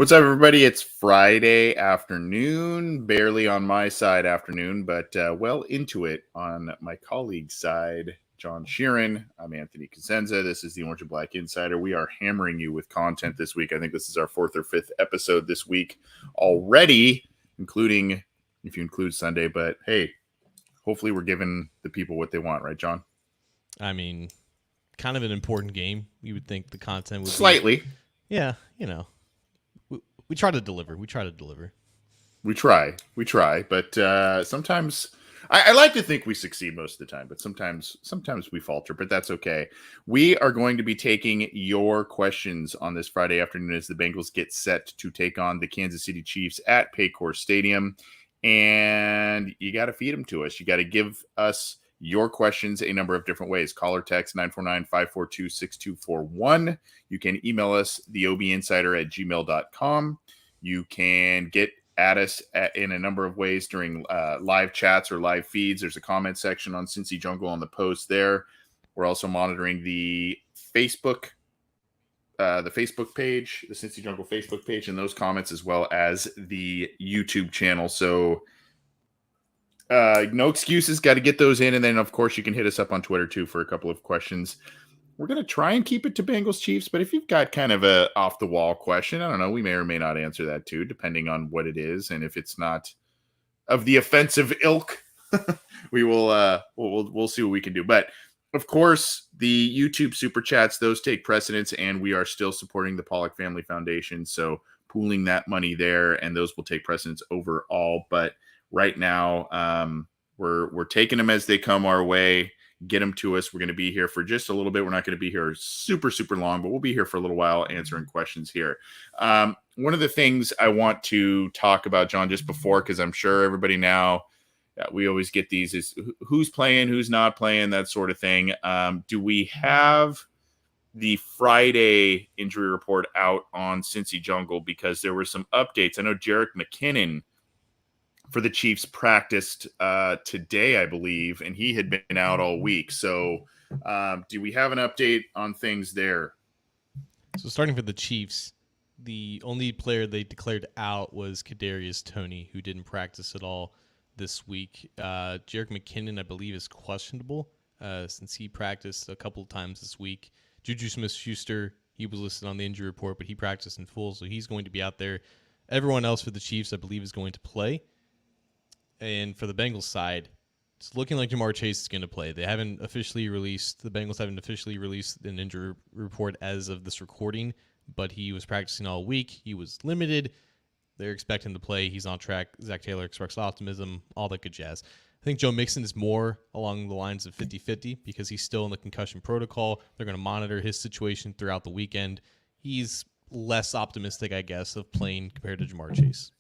What's up, everybody? It's Friday afternoon, barely on my side afternoon, but well into it on my colleague's side, John Sheeran. I'm Anthony Cosenza. This is the Orange and Black Insider. We are hammering you with content this week. I think this is our fourth or fifth episode this week already, including, if you include Sunday. But hey, hopefully we're giving the people what they want, right, John? I mean, kind of an important game. You would think the content would Slightly. be... Yeah, you know. We try to deliver. We try. But sometimes I like to think we succeed most of the time, but sometimes we falter, but that's okay. We are going to be taking your questions on this Friday afternoon as the Bengals get set to take on the Kansas City Chiefs at Paycor Stadium. And you got to feed them to us. You got to give us your questions a number of different ways. Call or text 949-542-6241. You can email us, theobinsider@gmail.com. You can get at us in a number of ways during live chats or live feeds. There's a comment section on Cincy Jungle on the post there. We're also monitoring the Facebook page, the Cincy Jungle Facebook page, and those comments, as well as the YouTube channel. So no excuses, got to get those in. And then, of course, you can hit us up on Twitter, too, for a couple of questions. We're going to try and keep it to Bengals Chiefs, but if you've got kind of a off-the-wall question, I don't know, we may or may not answer that, too, depending on what it is. And if it's not of the offensive ilk, we will we'll see what we can do. But, of course, the YouTube Super Chats, those take precedence, and we are still supporting the Pollock Family Foundation, so pooling that money there, and those will take precedence overall. But right now, we're taking them as they come our way. Get them to us. We're going to be here for just a little bit. We're not going to be here super long, but we'll be here for a little while answering questions here. One of the things I want to talk about, John, just before, because I'm sure everybody now, we always get these, is who's playing, who's not playing, that sort of thing. Do we have the Friday injury report out on Cincy Jungle? Because there were some updates. I know Jerick McKinnon for the Chiefs practiced today, I believe, and he had been out all week. So do we have an update on things there? So starting for the Chiefs, the only player they declared out was Kadarius Toney, who didn't practice at all this week. Jerick McKinnon, I believe, is questionable since he practiced a couple of times this week. Juju Smith-Schuster, he was listed on the injury report, but he practiced in full, so he's going to be out there. Everyone else for the Chiefs, I believe, is going to play. And for the Bengals side, it's looking like Jamar Chase is going to play. The Bengals haven't officially released an injury report as of this recording, but he was practicing all week. He was limited. They're expecting to play. He's on track. Zach Taylor expressed optimism, all that good jazz. I think Joe Mixon is more along the lines of 50-50 because he's still in the concussion protocol. They're going to monitor his situation throughout the weekend. He's less optimistic, I guess, of playing compared to Jamar Chase.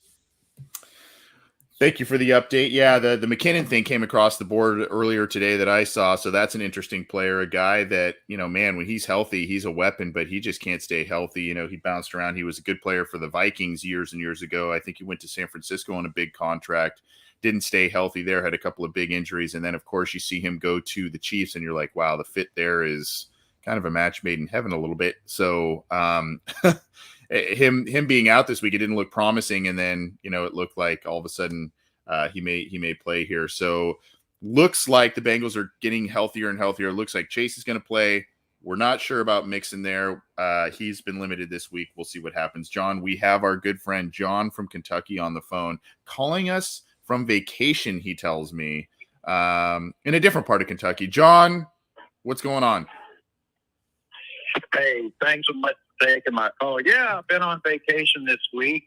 Thank you for the update. Yeah, the McKinnon thing came across the board earlier today that I saw, so that's an interesting player, a guy that, man, when he's healthy, he's a weapon, but he just can't stay healthy. He bounced around. He was a good player for the Vikings years and years ago. I think he went to San Francisco on a big contract, didn't stay healthy there, had a couple of big injuries, and then, of course, you see him go to the Chiefs, and you're like, wow, the fit there is kind of a match made in heaven a little bit. So him being out this week, it didn't look promising, and then it looked like all of a sudden he may play here. So looks like the Bengals are getting healthier and healthier. Looks like Chase is going to play. We're not sure about Mixon there. He's been limited this week. We'll see what happens. John, we have our good friend John from Kentucky on the phone calling us from vacation, he tells me, in a different part of Kentucky. John, what's going on? Hey, thanks so much for taking my call. Yeah, I've been on vacation this week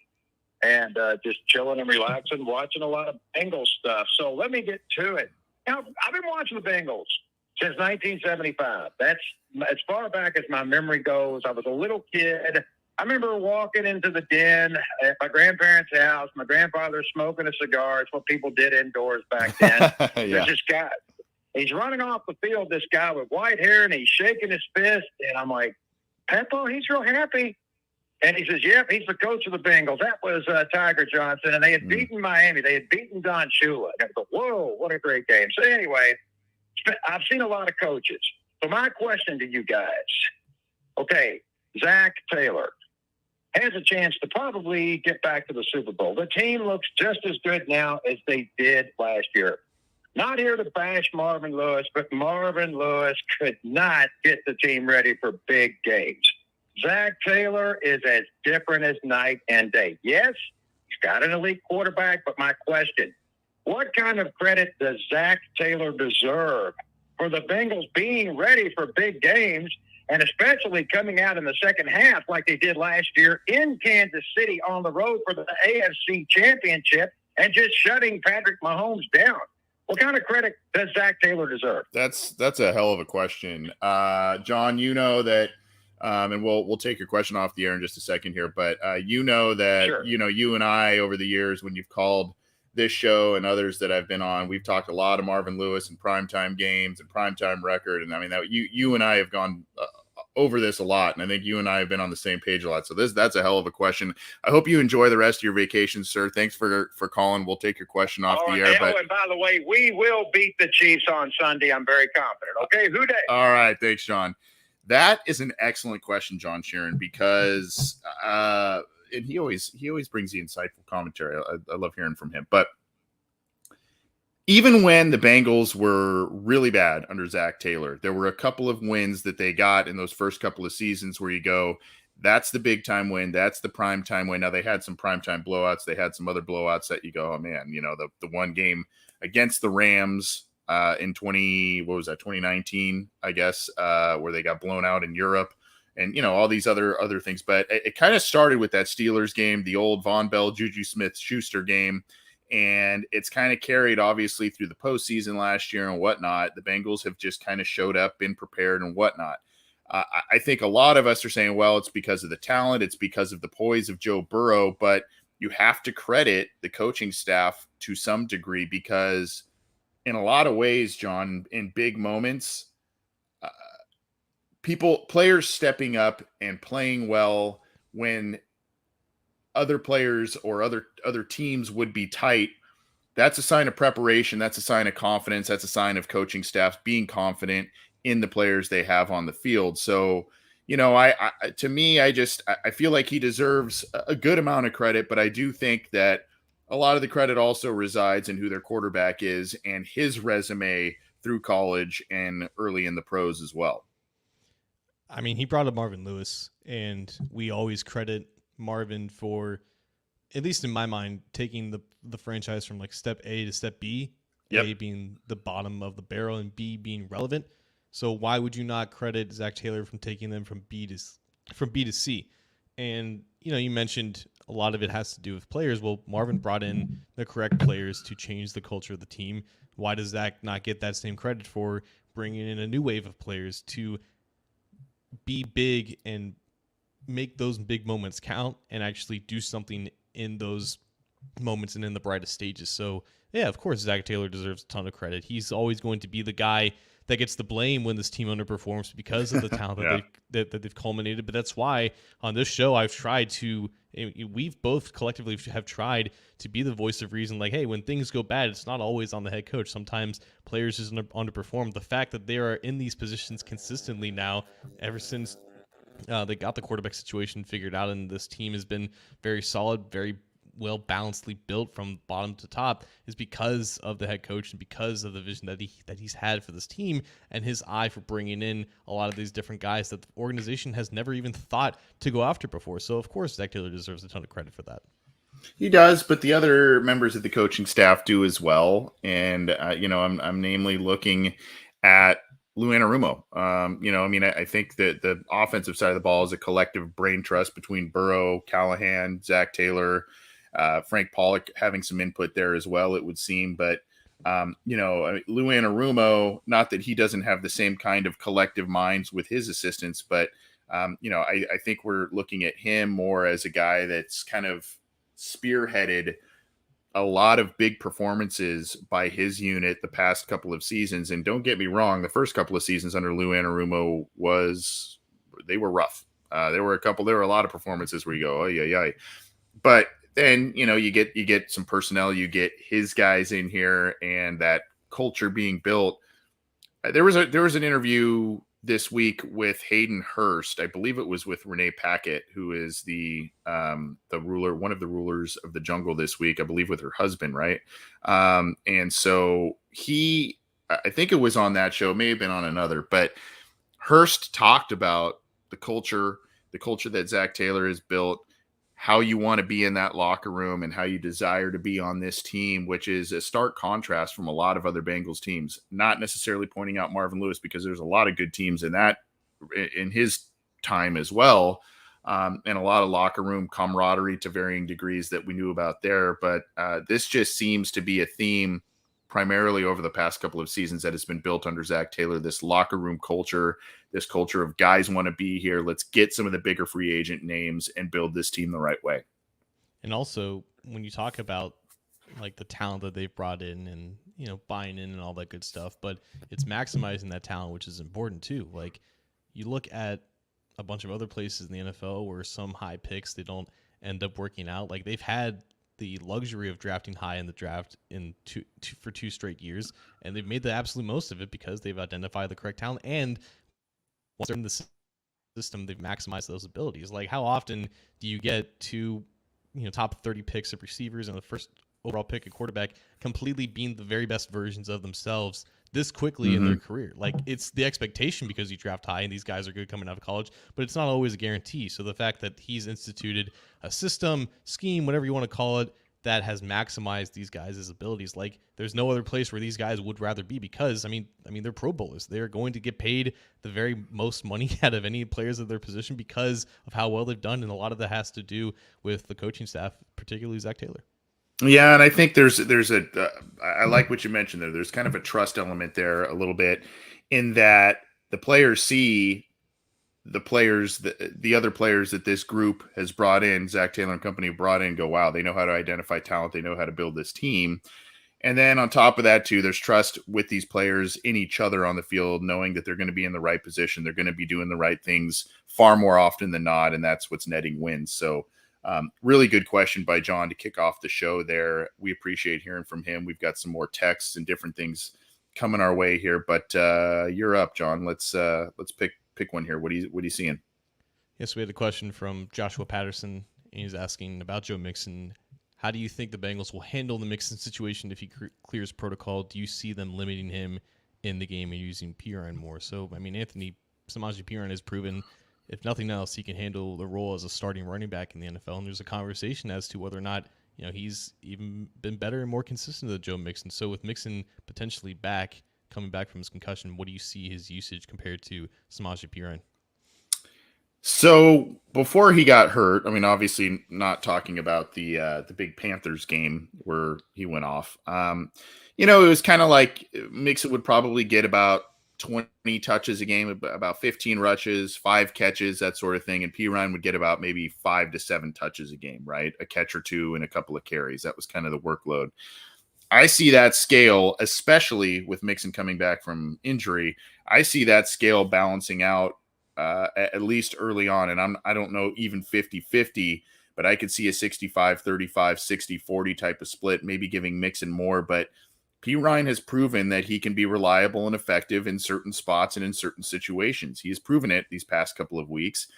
and just chilling and relaxing, watching a lot of Bengals stuff. So let me get to it. I've been watching the Bengals since 1975. That's as far back as my memory goes. I was a little kid. I remember walking into the den at my grandparents' house. My grandfather smoking a cigar. It's what people did indoors back then. Yeah. There's this guy. He's running off the field, this guy with white hair, and he's shaking his fist. And I'm like, Peppo, he's real happy. And he says, yep, he's the coach of the Bengals. That was Tiger Johnson. And they had beaten Miami. They had beaten Don Shula. And I go, whoa, what a great game. So anyway, I've seen a lot of coaches. So my question to you guys, okay, Zach Taylor, has a chance to probably get back to the Super Bowl. The team looks just as good now as they did last year. Not here to bash Marvin Lewis, but Marvin Lewis could not get the team ready for big games. Zach Taylor is as different as night and day. Yes, he's got an elite quarterback, but my question, what kind of credit does Zach Taylor deserve for the Bengals being ready for big games, and especially coming out in the second half like they did last year in Kansas City on the road for the AFC Championship and just shutting Patrick Mahomes down? What kind of credit does Zach Taylor deserve? That's a hell of a question. John, you know that, and we'll take your question off the air in just a second here, but you know that, Sure. you know, you and I over the years when you've called this show and others that I've been on, we've talked a lot of Marvin Lewis and primetime games and primetime record. And I mean, that you and I have gone over this a lot. And I think you and I have been on the same page a lot. So that's a hell of a question. I hope you enjoy the rest of your vacation, sir. Thanks for calling. We'll take your question off the air. And by the way, we will beat the Chiefs on Sunday. I'm very confident. Okay. Who dey? All right. Thanks, John. That is an excellent question, John Sheeran, because and he always brings the insightful commentary. I love hearing from him. But even when the Bengals were really bad under Zach Taylor, there were a couple of wins that they got in those first couple of seasons where you go, that's the big time win. That's the prime time win. Now they had some prime time blowouts. They had some other blowouts that you go, oh man, you know, the one game against the Rams in 2019, I guess, where they got blown out in Europe. And, you know, all these other things. But it kind of started with that Steelers game, the old Von Bell, Juju Smith-Schuster game. And it's kind of carried, obviously, through the postseason last year and whatnot. The Bengals have just kind of showed up, been prepared and whatnot. I think a lot of us are saying, well, it's because of the talent. It's because of the poise of Joe Burrow. But you have to credit the coaching staff to some degree because in a lot of ways, John, in big moments, players stepping up and playing well when other players or other teams would be tight, that's a sign of preparation. That's a sign of confidence. That's a sign of coaching staff being confident in the players they have on the field. So, you know, I feel like he deserves a good amount of credit, but I do think that a lot of the credit also resides in who their quarterback is and his resume through college and early in the pros as well. I mean, he brought up Marvin Lewis, and we always credit Marvin for, at least in my mind, taking the franchise from like step A to step B, yep. A being the bottom of the barrel and B being relevant. So why would you not credit Zach Taylor from taking them from B to C? And, you know, you mentioned a lot of it has to do with players. Well, Marvin brought in the correct players to change the culture of the team. Why does Zach not get that same credit for bringing in a new wave of players to be big and make those big moments count and actually do something in those moments and in the brightest stages? So, yeah, of course, Zach Taylor deserves a ton of credit. He's always going to be the guy that gets the blame when this team underperforms because of the talent that they've culminated. But that's why on this show we've both collectively have tried to be the voice of reason. Like, hey, when things go bad, it's not always on the head coach. Sometimes players just underperform. The fact that they are in these positions consistently now, ever since they got the quarterback situation figured out, and this team has been very solid, very well balancedly built from bottom to top, is because of the head coach and because of the vision that he's had for this team and his eye for bringing in a lot of these different guys that the organization has never even thought to go after before. So of course Zach Taylor deserves a ton of credit for that. He does, but the other members of the coaching staff do as well. And you know, I'm namely looking at Lou Anarumo. You know, I mean, I think that the offensive side of the ball is a collective brain trust between Burrow, Callahan, Zach Taylor, Frank Pollock having some input there as well, it would seem. But, you know, Lou Anarumo, not that he doesn't have the same kind of collective minds with his assistants, but, you know, I think we're looking at him more as a guy that's kind of spearheaded a lot of big performances by his unit the past couple of seasons. And don't get me wrong, the first couple of seasons under Lou Anarumo they were rough. There were a lot of performances where you go, oh yeah. But then, you know, you get some personnel, you get his guys in here and that culture being built. There was an interview this week with Hayden Hurst. I believe it was with Renee Paquette, who is the ruler, one of the rulers of the jungle this week, I believe with her husband, right? And so I think it was on that show, may have been on another, but Hurst talked about the culture that Zach Taylor has built, how you want to be in that locker room and how you desire to be on this team, which is a stark contrast from a lot of other Bengals teams. Not necessarily pointing out Marvin Lewis, because there's a lot of good teams in his time as well, and a lot of locker room camaraderie to varying degrees that we knew about there. But this just seems to be a theme primarily over the past couple of seasons that has been built under Zach Taylor, this locker room culture, this culture of guys want to be here. Let's get some of the bigger free agent names and build this team the right way. And also, when you talk about like the talent that they've brought in and, buying in and all that good stuff, but it's maximizing that talent, which is important too. Like, you look at a bunch of other places in the NFL where some high picks, they don't end up working out. Like, they've had the luxury of drafting high in the draft for 2 straight years, and they've made the absolute most of it because they've identified the correct talent, and once they're in the system, they've maximized those abilities. Like, how often do you get 2 top 30 picks of receivers and the first overall pick of quarterback completely being the very best versions of themselves this quickly in their career? Like, it's the expectation because you draft high and these guys are good coming out of college, but it's not always a guarantee. So the fact that he's instituted a system, scheme, whatever you want to call it, that has maximized these guys' abilities, like, there's no other place where these guys would rather be, because I mean they're Pro Bowlers. They're going to get paid the very most money out of any players of their position because of how well they've done, and a lot of that has to do with the coaching staff, particularly Zach Taylor. Yeah, and I think there's I like what you mentioned there. There's kind of a trust element there a little bit, in that the players see the other players that this group has brought in, Zach Taylor and company brought in, go, wow, they know how to identify talent. They know how to build this team. And then on top of that too, there's trust with these players in each other on the field, knowing that they're going to be in the right position. They're going to be doing the right things far more often than not. And that's what's netting wins. So really good question by John to kick off the show there. We appreciate hearing from him. We've got some more texts and different things coming our way here, but you're up, John. Let's pick one here. What are you seeing? Yes, we had a question from Joshua Patterson. And he's asking about Joe Mixon. How do you think the Bengals will handle the Mixon situation if he clears protocol? Do you see them limiting him in the game and using Piran more? So, I mean, Samaje Piran has proven, if nothing else, he can handle the role as a starting running back in the NFL. And there's a conversation as to whether or not he's even been better and more consistent than Joe Mixon. So with Mixon potentially coming back from his concussion, what do you see his usage compared to Samaje Piran? So before he got hurt, I mean, obviously not talking about the big Panthers game where he went off. It was kind of like Mixon would probably get about 20 touches a game, about 15 rushes, 5 catches, that sort of thing. And Piran would get about maybe 5 to 7 touches a game, right? A catch or 2 and a couple of carries. That was kind of the workload. I see that scale, especially with Mixon coming back from injury. I see that scale balancing out at least early on. And I don't know, even 50-50, but I could see a 65-35, 60-40 type of split, maybe giving Mixon more. But Piran has proven that he can be reliable and effective in certain spots and in certain situations. He has proven it these past couple of weeks.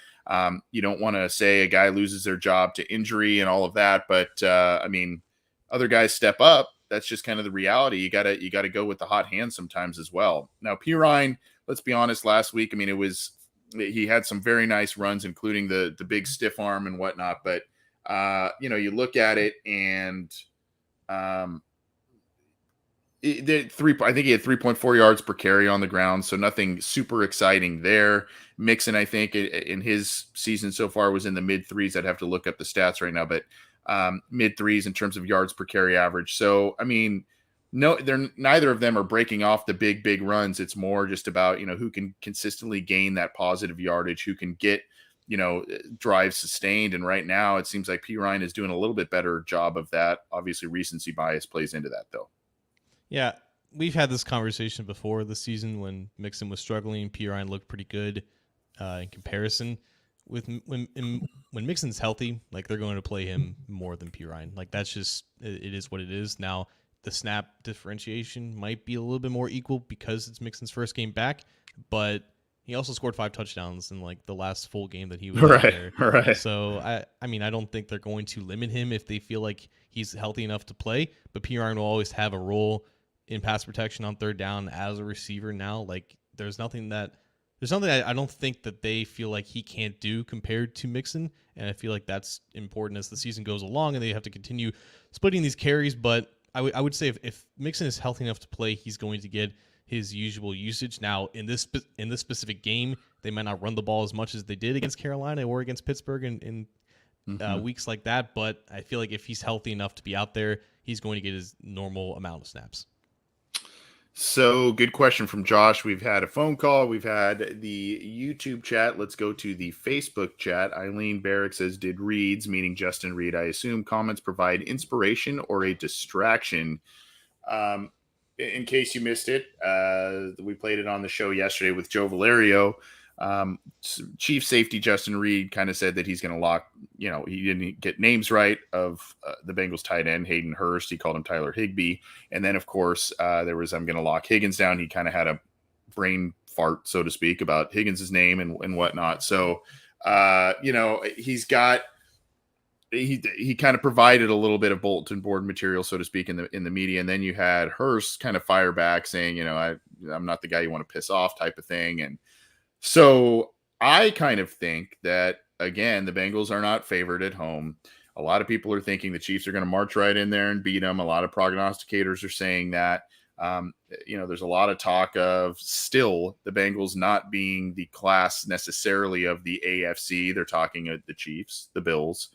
You don't want to say a guy loses their job to injury and all of that, but I mean, other guys step up. That's just kind of the reality. You gotta go with the hot hand sometimes as well. Now, Piran, let's be honest, last week, I mean, he had some very nice runs, including the big stiff arm and whatnot. But you look at it, and I think he had 3.4 yards per carry on the ground, so nothing super exciting there. Mixon, I think, in his season so far was in the mid threes. I'd have to look up the stats right now, but mid threes in terms of yards per carry average. So, I mean, no, neither of them are breaking off the big runs. It's more just about, who can consistently gain that positive yardage, who can get, drives sustained. And right now it seems like Piran is doing a little bit better job of that. Obviously recency bias plays into that though. Yeah, we've had this conversation before this season when Mixon was struggling. Piran looked pretty good in comparison. When Mixon's healthy, like, they're going to play him more than Piran. Like, that's just, it is what it is. Now, the snap differentiation might be a little bit more equal because it's Mixon's first game back, but he also scored 5 touchdowns in like the last full game that he was out Right, there. right. So I mean, I don't think they're going to limit him if they feel like he's healthy enough to play. But Piran will always have a role in pass protection on third down as a receiver now. Like there's something I don't think that they feel like he can't do compared to Mixon. And I feel like that's important as the season goes along and they have to continue splitting these carries. But I would say if Mixon is healthy enough to play, he's going to get his usual usage. Now, in this specific game, they might not run the ball as much as they did against Carolina or against Pittsburgh in weeks like that. But I feel like if he's healthy enough to be out there, he's going to get his normal amount of snaps. So, good question from Josh. We've had a phone call. We've had the YouTube chat. Let's go to the Facebook chat. Eileen Barrick says, did Reeds, meaning Justin Reed, I assume comments provide inspiration or a distraction? In case you missed it, we played it on the show yesterday with Joe Valerio. Chief safety Justin Reed kind of said that he's going to lock, he didn't get names right of the Bengals tight end, Hayden Hurst. He called him Tyler Higbee. And then, of course, there was, I'm going to lock Higgins down. He kind of had a brain fart, so to speak, about Higgins' name and whatnot. So, he's got, he kind of provided a little bit of bulletin board material, so to speak, in the media. And then you had Hurst kind of fire back saying, I'm not the guy you want to piss off type of thing. And so I kind of think that, again, the Bengals are not favored at home. A lot of people are thinking the Chiefs are going to march right in there and beat them. A lot of prognosticators are saying that. There's a lot of talk of still the Bengals not being the class necessarily of the AFC. They're talking of the Chiefs, the Bills.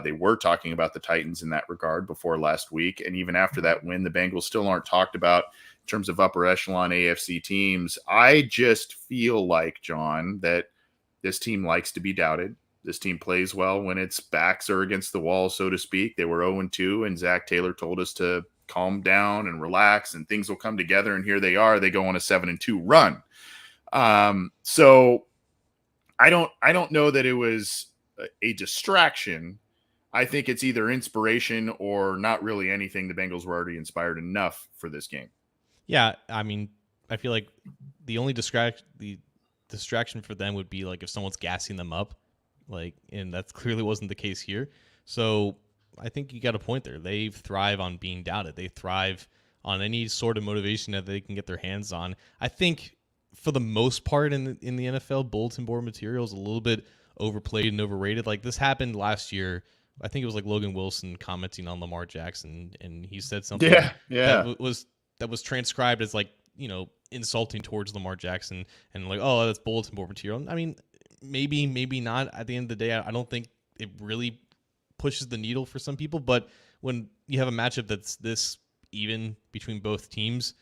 They were talking about the Titans in that regard before last week. And even after that win, the Bengals still aren't talked about in terms of upper echelon AFC teams. I just feel like, John, that this team likes to be doubted. This team plays well when its backs are against the wall, so to speak. They were 0-2, and Zach Taylor told us to calm down and relax, and things will come together. And here they are. They go on a 7-2 run. So I don't know that it was a distraction. I think it's either inspiration or not really anything. The Bengals were already inspired enough for this game. Yeah, I mean, I feel like the only distraction for them would be like if someone's gassing them up, and that clearly wasn't the case here. So I think you got a point there. They thrive on being doubted. They thrive on any sort of motivation that they can get their hands on. I think for the most part in the NFL, bulletin board material is a little bit overplayed and overrated. Like this happened last year. I think it was like Logan Wilson commenting on Lamar Jackson, and he said something that was transcribed as insulting towards Lamar Jackson, and like, oh, that's bulletin board material. I mean, maybe not. At the end of the day, I don't think it really pushes the needle for some people. But when you have a matchup that's this even between both teams,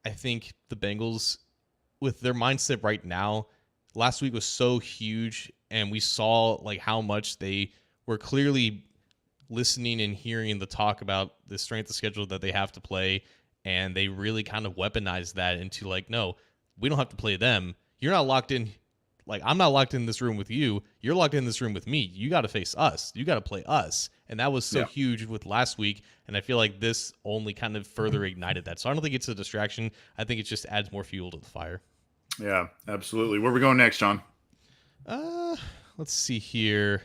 I think the Bengals, with their mindset right now, last week was so huge, and we saw like how much they were clearly listening and hearing the talk about the strength of schedule that they have to play, and they really kind of weaponized that into like, no, we don't have to play them. You're not locked in. Like, I'm not locked in this room with you. You're locked in this room with me. You got to face us. You got to play us. And that was so huge with last week, and I feel like this only kind of further ignited that. So I don't think it's a distraction. I think it just adds more fuel to the fire. Yeah, absolutely. Where are we going next, John? Let's see here.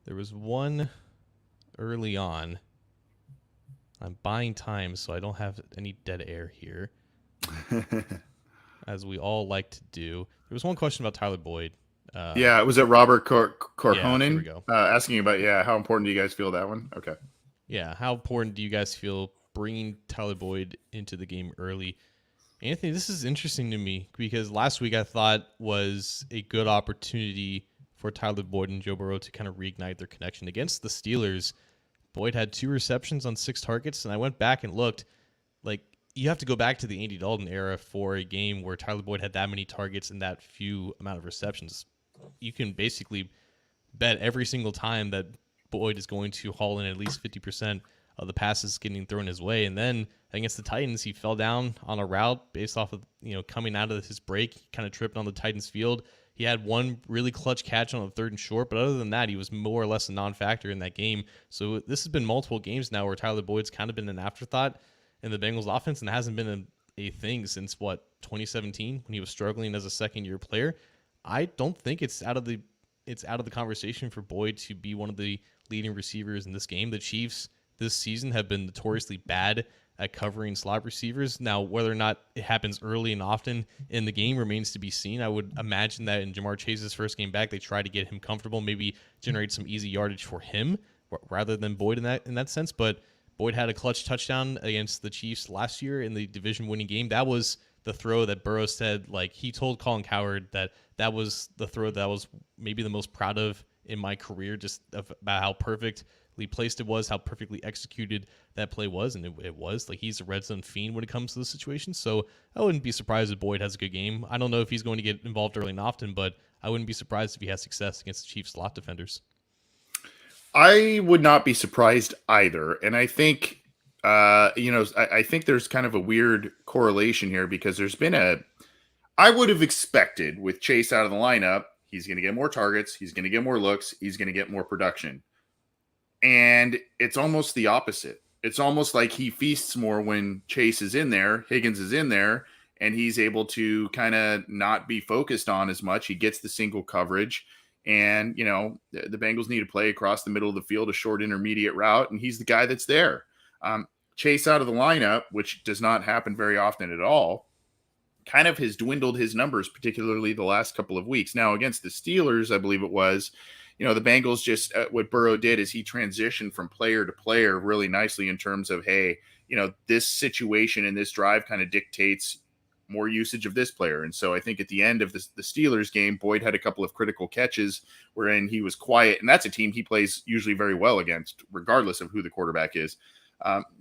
There was one early on. I'm buying time, so I don't have any dead air here, as we all like to do. There was one question about Tyler Boyd. Was it Robert Corhonen? Yeah, here we go. Asking about, how important do you guys feel that one? Okay. Yeah, how important do you guys feel bringing Tyler Boyd into the game early? Anthony, this is interesting to me because last week I thought was a good opportunity for Tyler Boyd and Joe Burrow to kind of reignite their connection against the Steelers. Boyd had 2 receptions on 6 targets, and I went back and looked. Like, you have to go back to the Andy Dalton era for a game where Tyler Boyd had that many targets and that few amount of receptions. You can basically bet every single time that Boyd is going to haul in at least 50% of the passes getting thrown his way. And then against the Titans, he fell down on a route based off of, coming out of his break. He kind of tripped on the Titans field. He had one really clutch catch on a 3rd and short, but other than that, he was more or less a non-factor in that game. So this has been multiple games now where Tyler Boyd's kind of been an afterthought in the Bengals offense and hasn't been a thing since 2017 when he was struggling as a second-year player. I don't think it's out of the conversation for Boyd to be one of the leading receivers in this game. The Chiefs this season have been notoriously bad at covering slot receivers. Now, whether or not it happens early and often in the game remains to be seen. I would imagine that in Jamar Chase's first game back, they try to get him comfortable, maybe generate some easy yardage for him rather than Boyd in that sense. But Boyd had a clutch touchdown against the Chiefs last year in the division-winning game. That was the throw that Burrow said, like, he told Colin Cowherd that was the throw that I was maybe the most proud of in my career, just about how perfectly placed it was, how perfectly executed that play was, and it was. Like, he's a red zone fiend when it comes to the situation, so I wouldn't be surprised if Boyd has a good game. I don't know if he's going to get involved early and often, but I wouldn't be surprised if he has success against the Chiefs slot defenders. I would not be surprised either, and I think I think there's kind of a weird correlation here because there's been I would have expected with Chase out of the lineup, he's going to get more targets, he's going to get more looks, he's going to get more production. And it's almost the opposite. It's almost like he feasts more when Chase is in there, Higgins is in there, and he's able to kind of not be focused on as much. He gets the single coverage. And, the Bengals need to play across the middle of the field, a short intermediate route, and he's the guy that's there. Chase out of the lineup, which does not happen very often at all, kind of has dwindled his numbers, particularly the last couple of weeks. Now, against the Steelers, I believe it was, the Bengals just what Burrow did is he transitioned from player to player really nicely in terms of, hey, this situation and this drive kind of dictates more usage of this player. And so I think at the end of the Steelers game, Boyd had a couple of critical catches wherein he was quiet. And that's a team he plays usually very well against, regardless of who the quarterback is.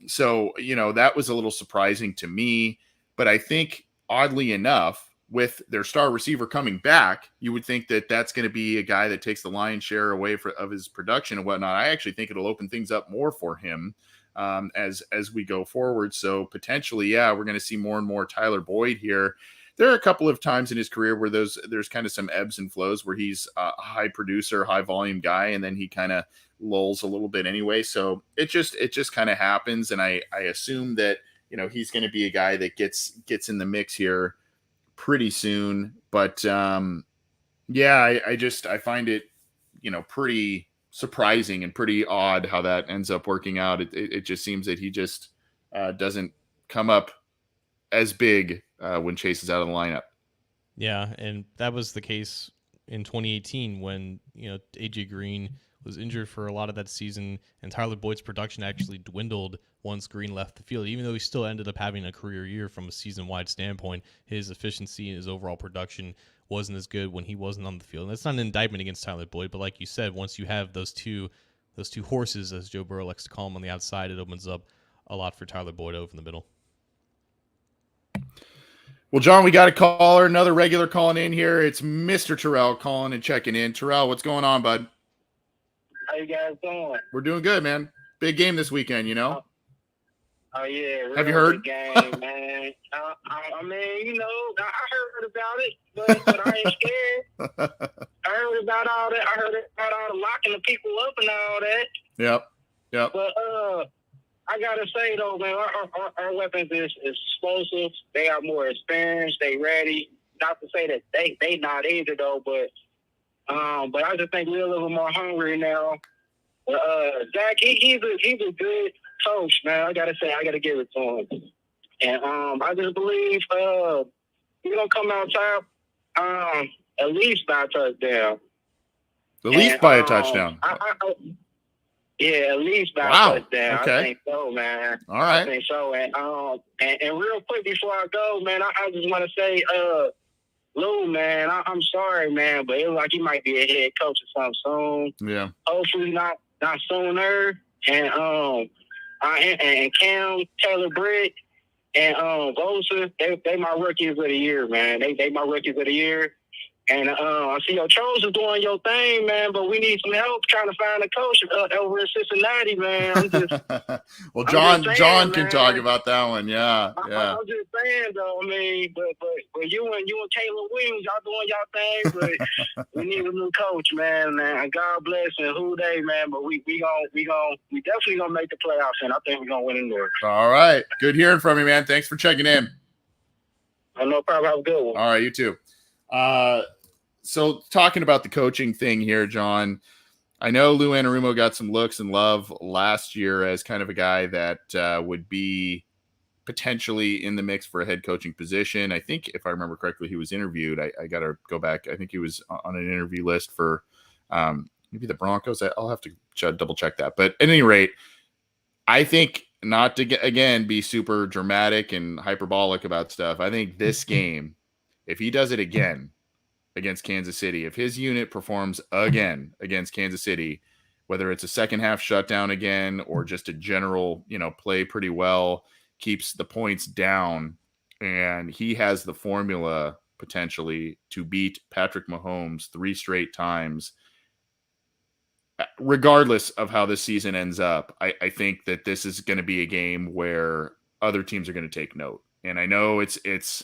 So that was a little surprising to me. But I think, oddly enough, with their star receiver coming back, you would think that that's going to be a guy that takes the lion's share away of his production and whatnot. I actually think it'll open things up more for him as we go forward. So potentially, we're going to see more and more Tyler Boyd here. There are a couple of times in his career where there's kind of some ebbs and flows where he's a high producer, high volume guy, and then he kind of lulls a little bit anyway. So it just kind of happens. And I assume that, he's going to be a guy that gets in the mix here pretty soon. But I find it, pretty surprising and pretty odd how that ends up working out. It just seems that he just doesn't come up as big when Chase is out of the lineup. Yeah, and that was the case in 2018 when, AJ Green was injured for a lot of that season, and Tyler Boyd's production actually dwindled once Green left the field. Even though he still ended up having a career year from a season-wide standpoint, his efficiency and his overall production wasn't as good when he wasn't on the field. And that's not an indictment against Tyler Boyd, but like you said, once you have those two horses, as Joe Burrow likes to call them, on the outside, it opens up a lot for Tyler Boyd over in the middle. Well, John, we got a caller, another regular calling in here. It's Mr. Terrell calling and checking in. Terrell, what's going on, bud? How you guys doing? We're doing good, man. Big game this weekend, Oh yeah, have you heard? Game, man. I mean, I heard about it, but I ain't scared. I heard about all that. I heard about all the locking the people up and all that. Yep. But I gotta say though, man, our weapons is explosive. They are more experienced. They ready. Not to say that they not either though, but I just think we're a little more hungry now. Zach, he's a good coach, man. I gotta give it to him. And I just believe he's gonna come out top at least by a touchdown. At least by a touchdown. At least by a touchdown. Okay. I think so, man. All right. I think so. And real quick before I go, man, I just want to say, Lou, man, I'm sorry, man, but it looks like he might be a head coach or something soon. Yeah. Hopefully not sooner. And Cam, Taylor Britt, and Bosa, they my rookies of the year, man. They my rookies of the year. And I see your Charles is doing your thing, man, but we need some help trying to find a coach over in Cincinnati, man. Well, John can talk about that one. Yeah. I'm just saying, though. I mean, but you and Caleb Williams, y'all doing y'all thing, but we need a new coach, man. And God bless and who they, man. But we definitely gonna make the playoffs, and I think we're gonna win in there. All right, good hearing from you, man. Thanks for checking in. No problem. Have a good one. All right, you too. So talking about the coaching thing here, John, I know Lou Anarumo got some looks and love last year as kind of a guy that would be potentially in the mix for a head coaching position. I think, if I remember correctly, he was interviewed. I got to go back. I think he was on an interview list for maybe the Broncos. I'll have to double check that. But at any rate, I think, not to again be super dramatic and hyperbolic about stuff, I think this game, if he does it again against Kansas City, if his unit performs again against Kansas City, whether it's a second half shutdown again or just a general, play pretty well, keeps the points down, and he has the formula potentially to beat Patrick Mahomes 3 straight times, regardless of how this season ends up. I think that this is going to be a game where other teams are going to take note. And I know it's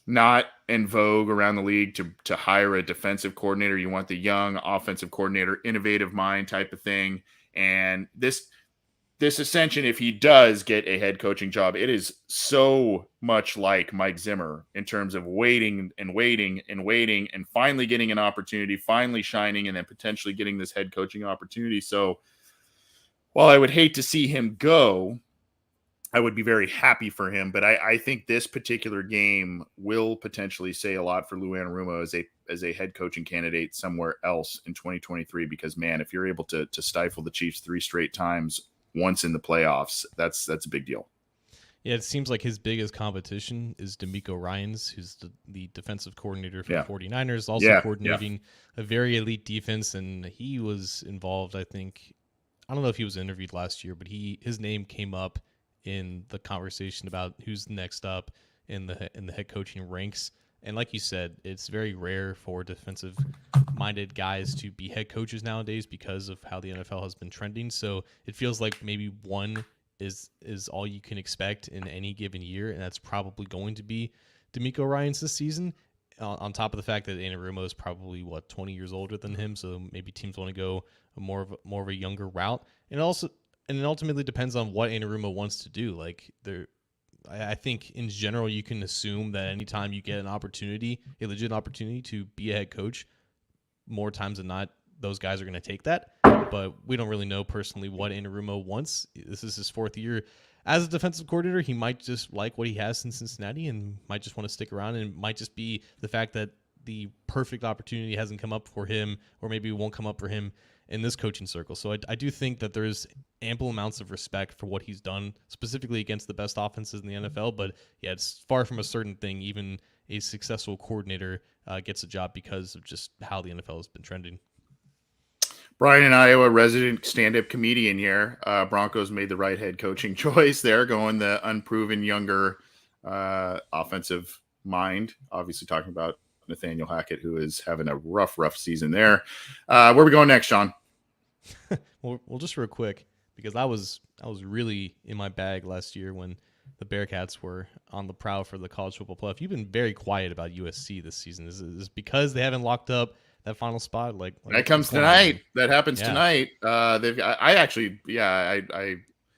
not in vogue around the league to hire a defensive coordinator. You want the young offensive coordinator, innovative mind type of thing. And this ascension, if he does get a head coaching job, it is so much like Mike Zimmer in terms of waiting and waiting and waiting and finally getting an opportunity, finally shining, and then potentially getting this head coaching opportunity. So while I would hate to see him go, I would be very happy for him. But I think this particular game will potentially say a lot for Lou Anarumo as a head coaching candidate somewhere else in 2023, because, man, if you're able to stifle the Chiefs 3 straight times once in the playoffs, that's a big deal. Yeah, it seems like his biggest competition is DeMeco Ryans, who's the defensive coordinator for the 49ers, also coordinating a very elite defense, and he was involved, I think. I don't know if he was interviewed last year, but his name came up in the conversation about who's next up in the head coaching ranks. And like you said, it's very rare for defensive-minded guys to be head coaches nowadays because of how the NFL has been trending. So it feels like maybe one is all you can expect in any given year, and that's probably going to be DeMeco Ryans this season. On top of the fact that Anarumo is probably 20 years older than him, so maybe teams want to go more of a younger route, and it ultimately depends on what Anarumo wants to do. I think in general, you can assume that anytime you get a legit opportunity to be a head coach, more times than not, those guys are going to take that. But we don't really know personally what Anarumo wants. This is his 4th year as a defensive coordinator. He might just like what he has in Cincinnati and might just want to stick around. And it might just be the fact that the perfect opportunity hasn't come up for him, or maybe it won't come up for him in this coaching circle. So I do think that there's ample amounts of respect for what he's done, specifically against the best offenses in the NFL. But yeah, it's far from a certain thing. Even a successful coordinator gets a job because of just how the NFL has been trending. Brian in Iowa, resident stand-up comedian here. Broncos made the right head coaching choice there, going the unproven younger offensive mind. Obviously talking about Nathaniel Hackett, who is having a rough season there. Where are we going next, Sean? well, just real quick, because I was really in my bag last year when the Bearcats were on the prowl for the college football playoff. You've been very quiet about USC this season. Is this because they haven't locked up that final spot? Like that comes tonight. That happens tonight. I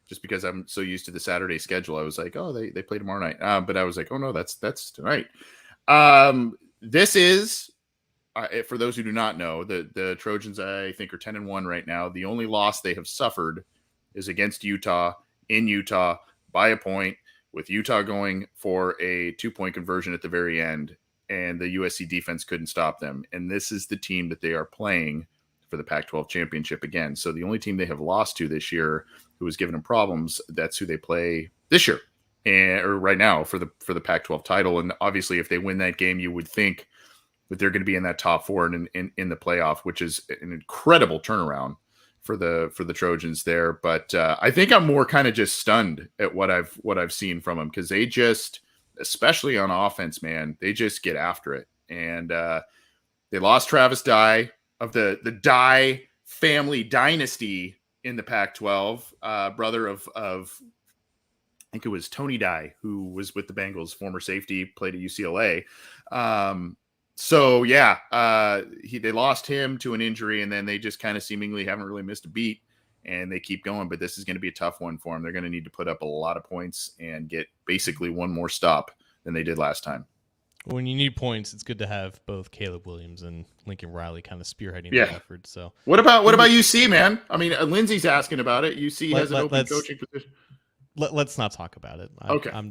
just because I'm so used to the Saturday schedule, I was like, oh, they play tomorrow night. But I was like, oh no, that's tonight. This is, for those who do not know, the Trojans, I think, are 10-1 right now. The only loss they have suffered is against Utah, in Utah, by a point, with Utah going for a 2-point conversion at the very end, and the USC defense couldn't stop them. And this is the team that they are playing for the Pac-12 championship again. So the only team they have lost to this year who has given them problems, that's who they play this year. Or right now for the Pac-12 title. And obviously, if they win that game, you would think that they're going to be in that top 4 in the playoff, which is an incredible turnaround for the Trojans there. But I think I'm more kind of just stunned at what I've seen from them, because they just, especially on offense, man, they just get after it. And they lost Travis Dye of the Dye family dynasty in the Pac-12, brother of I think it was Tony Dye, who was with the Bengals, former safety, played at UCLA. They lost him to an injury, and then they just kind of seemingly haven't really missed a beat, and they keep going. But this is going to be a tough one for them. They're going to need to put up a lot of points and get basically one more stop than they did last time. When you need points, it's good to have both Caleb Williams and Lincoln Riley kind of spearheading Yeah. the effort. So What about UC, man? I mean, Lindsay's asking about it. UC has an open let's coaching position. let's not talk about it. Okay. All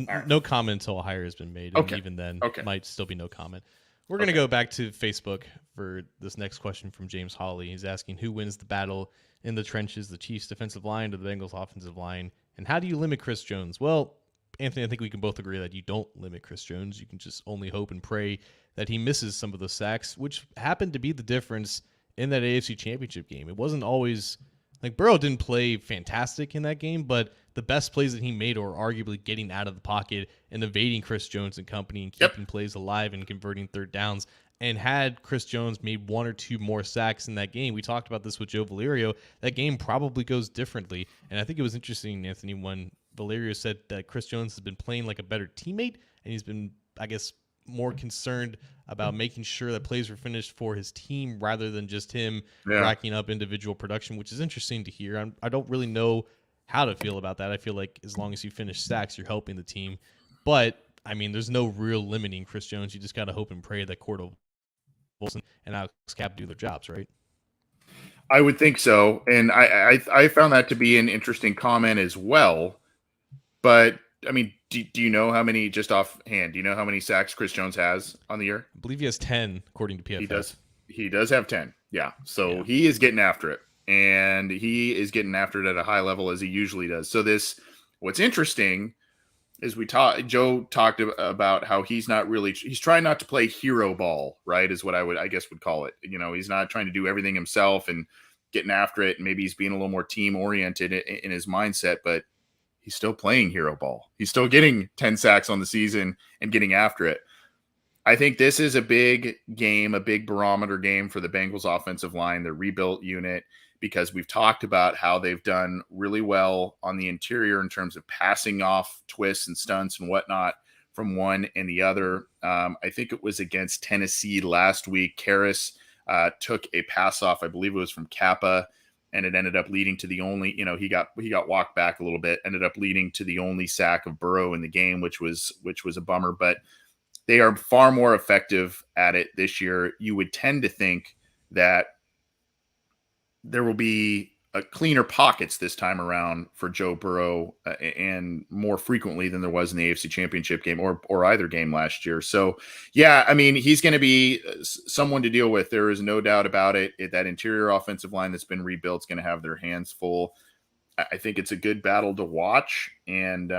right. No comment until a hire has been made, and Okay. even then, Okay. might still be no comment. We're going to go back to Facebook for this next question from James Hawley. He's asking, who wins the battle in the trenches, the Chiefs' defensive line or the Bengals' offensive line? And how do you limit Chris Jones? Well, Anthony, I think we can both agree that you don't limit Chris Jones. You can just only hope and pray that he misses some of the sacks, which happened to be the difference in that AFC Championship game. It wasn't always like Burrow didn't play fantastic in that game, but the best plays that he made were arguably getting out of the pocket and evading Chris Jones and company and keeping plays alive and converting third downs. And had Chris Jones made one or two more sacks in that game, we talked about this with Joe Valerio, that game probably goes differently. And I think it was interesting, Anthony, when Valerio said that Chris Jones has been playing like a better teammate, and he's been, I guess, more concerned about making sure that plays were finished for his team rather than just him racking up individual production, which is interesting to hear. I don't really know how to feel about that. I feel like as long as you finish sacks, you're helping the team. But, I mean, there's no real limiting Chris Jones. You just got to hope and pray that Cordell Wilson and Alex Cap do their jobs, right? I would think so. And I found that to be an interesting comment as well. But, I mean, do you know how many, just offhand, do you know how many sacks Chris Jones has on the year? I believe he has 10, according to PFF. He does have 10. Yeah. So he is getting after it. And he is getting after it at a high level as he usually does. So what's interesting is Joe talked about how he's trying not to play hero ball, right? Is what I guess would call it. You know, he's not trying to do everything himself and getting after it. And maybe he's being a little more team oriented in his mindset, but he's still playing hero ball. He's still getting 10 sacks on the season and getting after it. I think this is a big game, a big barometer game for the Bengals offensive line, the rebuilt unit, because we've talked about how they've done really well on the interior in terms of passing off twists and stunts and whatnot from one and the other. I think it was against Tennessee last week. Karras took a pass off, I believe it was from Kappa, and it ended up leading to the only, he got walked back a little bit, ended up leading to the only sack of Burrow in the game, which was a bummer, but they are far more effective at it this year. You would tend to think that there will be cleaner pockets this time around for Joe Burrow and more frequently than there was in the AFC Championship game or either game last year. So, yeah, I mean, he's going to be someone to deal with. There is no doubt about it. That interior offensive line that's been rebuilt is going to have their hands full. I think it's a good battle to watch. And,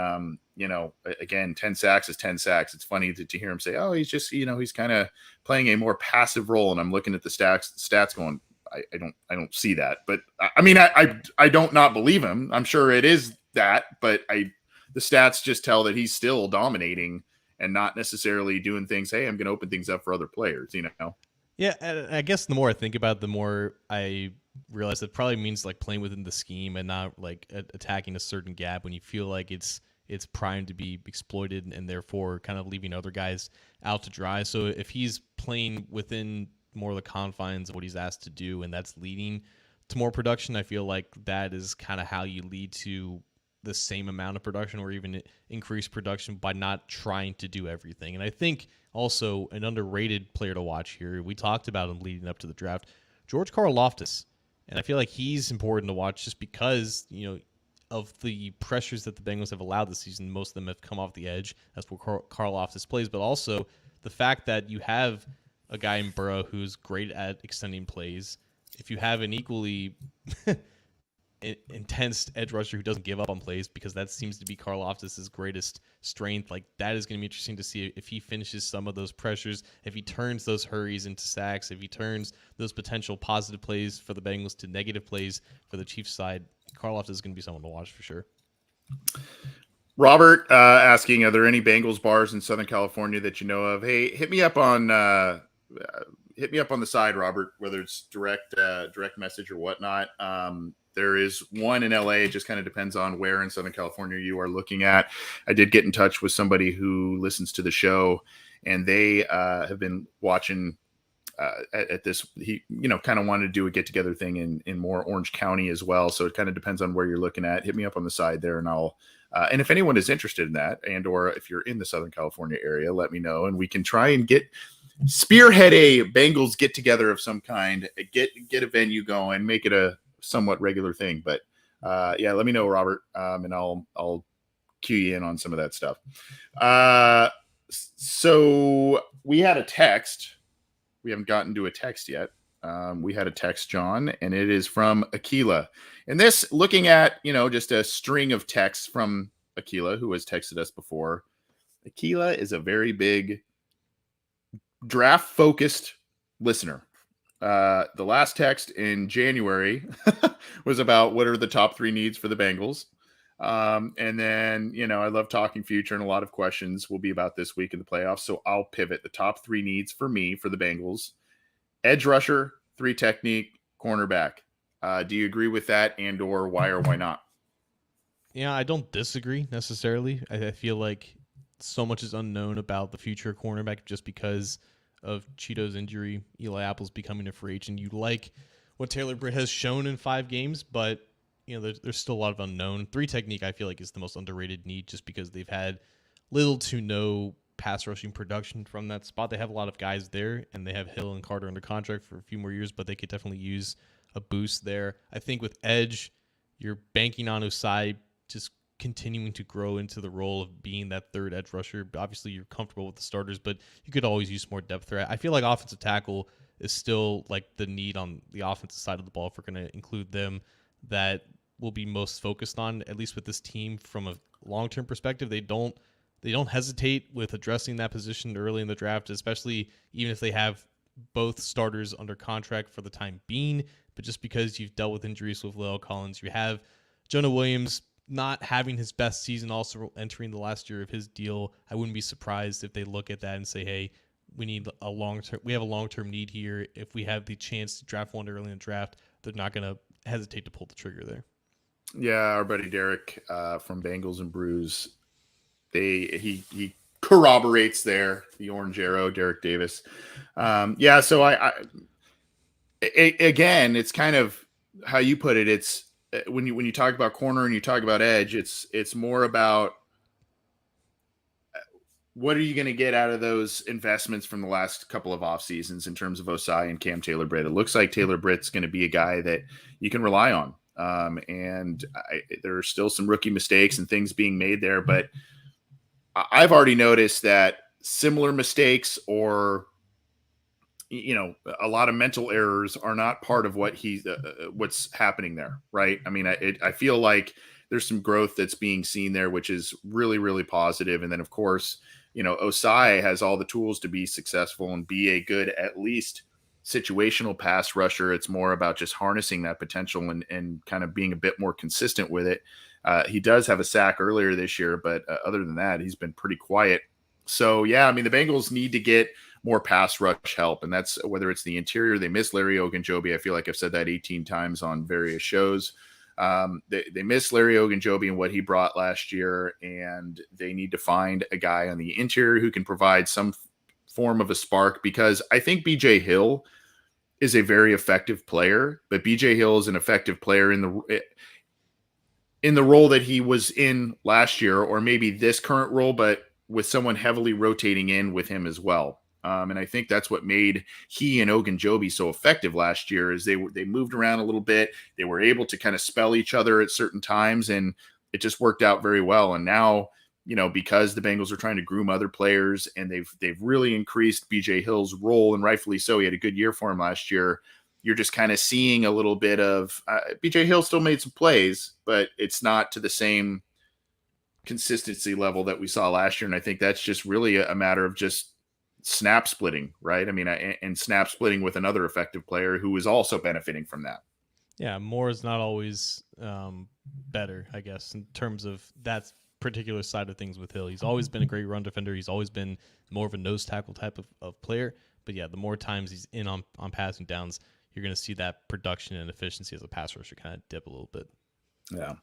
again, 10 sacks is 10 sacks. It's funny to hear him say, oh, he's just, he's kind of playing a more passive role. And I'm looking at the stats going, I don't see that, but I mean, I don't not believe him. I'm sure it is that, but the stats just tell that he's still dominating and not necessarily doing things. Hey, I'm going to open things up for other players, Yeah. I guess the more I think about it, the more I realize it probably means like playing within the scheme and not like attacking a certain gap when you feel like it's primed to be exploited and therefore kind of leaving other guys out to dry. So if he's playing within more of the confines of what he's asked to do, and that's leading to more production, I feel like that is kind of how you lead to the same amount of production or even increased production by not trying to do everything. And I think also an underrated player to watch here, we talked about him leading up to the draft, George Karlaftis. And I feel like he's important to watch just because, of the pressures that the Bengals have allowed this season. Most of them have come off the edge. That's where Karlaftis plays, but also the fact that you have a guy in Burrow who's great at extending plays. If you have an equally intense edge rusher who doesn't give up on plays, because that seems to be Karlaftis' greatest strength, like that is going to be interesting to see if he finishes some of those pressures, if he turns those hurries into sacks, if he turns those potential positive plays for the Bengals to negative plays for the Chiefs side. Karlaftis is going to be someone to watch for sure. Robert asking, are there any Bengals bars in Southern California that you know of? Hey, hit me up on the side, Robert, whether it's direct message or whatnot. There is one in LA. It just kind of depends on where in Southern California you are looking at. I did get in touch with somebody who listens to the show, and they have been watching at this. He, kind of wanted to do a get together thing in more Orange County as well. So it kind of depends on where you're looking at. Hit me up on the side there, and I'll. And if anyone is interested in that, and or if you're in the Southern California area, let me know, and we can try and spearhead a Bengals get together of some kind. Get a venue going, make it a somewhat regular thing. But yeah, let me know, Robert, and I'll cue you in on some of that stuff. So we had a text. We haven't gotten to a text yet. We had a text, John, and it is from Aquila. And this, looking at, just a string of texts from Aquila, who has texted us before. Aquila is a very big draft-focused listener. The last text in January was about what are the top 3 needs for the Bengals. And then, I love talking future, and a lot of questions will be about this week in the playoffs. So I'll pivot the top 3 needs for me for the Bengals: edge rusher, 3 technique, cornerback. Do you agree with that, and or why or why not? Yeah, I don't disagree necessarily. I feel like so much is unknown about the future cornerback just because of Cheeto's injury, Eli Apple's becoming a free agent. You like what Taylor Britt has shown in 5 games, but there's still a lot of unknown. 3 technique, I feel like, is the most underrated need just because they've had little to no pass rushing production from that spot. They have a lot of guys there, and they have Hill and Carter under contract for a few more years, but they could definitely use a boost there. I think with edge, you're banking on Osai just continuing to grow into the role of being that third edge rusher. Obviously, you're comfortable with the starters, but you could always use more depth there. I feel like offensive tackle is still like the need on the offensive side of the ball if we're going to include them that will be most focused on, at least with this team from a long-term perspective. They don't hesitate with addressing that position early in the draft, especially even if they have both starters under contract for the time being. But just because you've dealt with injuries with La'el Collins, you have Jonah Williams not having his best season, also entering the last year of his deal. I wouldn't be surprised if they look at that and say, hey, we have a long-term need here. If we have the chance to draft one early in the draft, they're not going to hesitate to pull the trigger there. Yeah, our buddy Derek from Bengals and Brews, he corroborates there, the Orange Arrow, Derek Davis. Yeah, so again, it's kind of how you put it. It's when you talk about corner and you talk about edge, it's more about what are you going to get out of those investments from the last couple of off seasons in terms of Osai and Cam Taylor-Britt. It looks like Taylor-Britt's going to be a guy that you can rely on. And there are still some rookie mistakes and things being made there, but I've already noticed that similar mistakes or a lot of mental errors are not part of what's happening there, right? I mean, I feel like there's some growth that's being seen there, which is really, really positive. And then, of course, Osai has all the tools to be successful and be a good, at least situational pass rusher. It's more about just harnessing that potential and kind of being a bit more consistent with it. He does have a sack earlier this year, but other than that, he's been pretty quiet. So, yeah, I mean, the Bengals need to get more pass rush help, and that's whether it's the interior. They miss Larry Ogunjobi. I feel like I've said that 18 times on various shows. They miss Larry Ogunjobi and what he brought last year, and they need to find a guy on the interior who can provide some form of a spark, because I think BJ Hill is a very effective player, but BJ Hill is an effective player in the role that he was in last year, or maybe this current role, but with someone heavily rotating in with him as well. And I think that's what made he and Ogunjobi so effective last year is they moved around a little bit. They were able to kind of spell each other at certain times, and it just worked out very well. And now, because the Bengals are trying to groom other players and they've really increased BJ Hill's role, and rightfully so. He had a good year for him last year. You're just kind of seeing a little bit of BJ Hill still made some plays, but it's not to the same consistency level that we saw last year. And I think that's just really a matter of just snap splitting, right? I mean, and snap splitting with another effective player who is also benefiting from that. Yeah, more is not always better, I guess, in terms of that particular side of things with Hill. He's always been a great run defender. He's always been more of a nose tackle type of player. But yeah, the more times he's in on passing downs, you're going to see that production and efficiency as a pass rusher kind of dip a little bit. Yeah.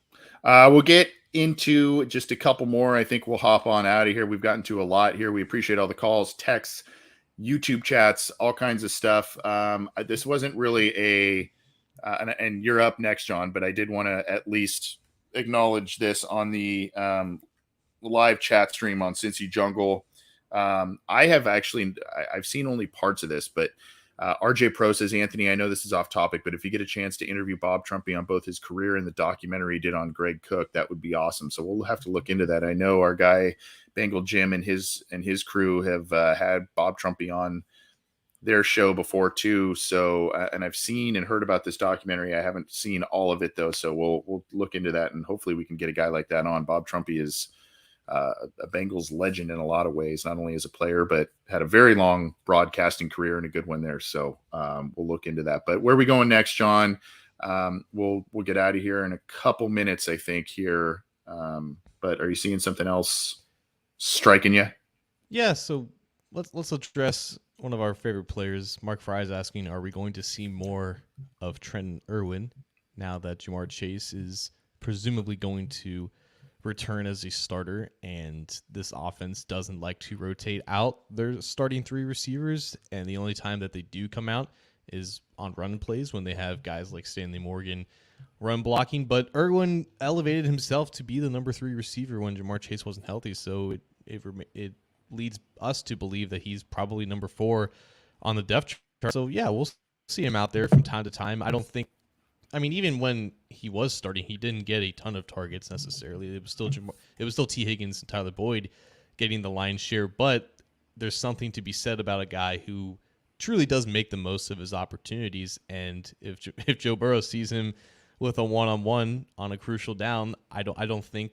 We'll get into just a couple more. I think we'll hop on out of here. We've gotten to a lot here. We appreciate all the calls, texts, YouTube chats, all kinds of stuff. This wasn't really and you're up next, John, but I did want to at least acknowledge this on the live chat stream on Cincy Jungle. I've seen only parts of this, but RJ Pro says, Anthony, I know this is off topic, but if you get a chance to interview Bob Trumpy on both his career and the documentary he did on Greg Cook, that would be awesome. So we'll have to look into that. I know our guy Bengal Jim and his crew have had Bob Trumpy on their show before too. So and I've seen and heard about this documentary. I haven't seen all of it though, so we'll look into that, and hopefully we can get a guy like that on. Bob Trumpy is a Bengals legend in a lot of ways, not only as a player, but had a very long broadcasting career and a good one there. So we'll look into that. But where are we going next, John? We'll get out of here in a couple minutes, I think, here. But are you seeing something else striking you? Yeah, so let's address one of our favorite players. Mark Fry is asking, are we going to see more of Trenton Irwin now that Jamar Chase is presumably going to return as a starter, and this offense doesn't like to rotate out their starting 3 receivers, and the only time that they do come out is on run plays when they have guys like Stanley Morgan run blocking. But Irwin elevated himself to be the number 3 receiver when Jamar Chase wasn't healthy, so it leads us to believe that he's probably number 4 on the depth chart. So yeah, we'll see him out there from time to time. I mean, even when he was starting, he didn't get a ton of targets necessarily. It was still T. Higgins and Tyler Boyd getting the lion's share. But there's something to be said about a guy who truly does make the most of his opportunities. And if Joe Burrow sees him with a one-on-one on a crucial down, I don't think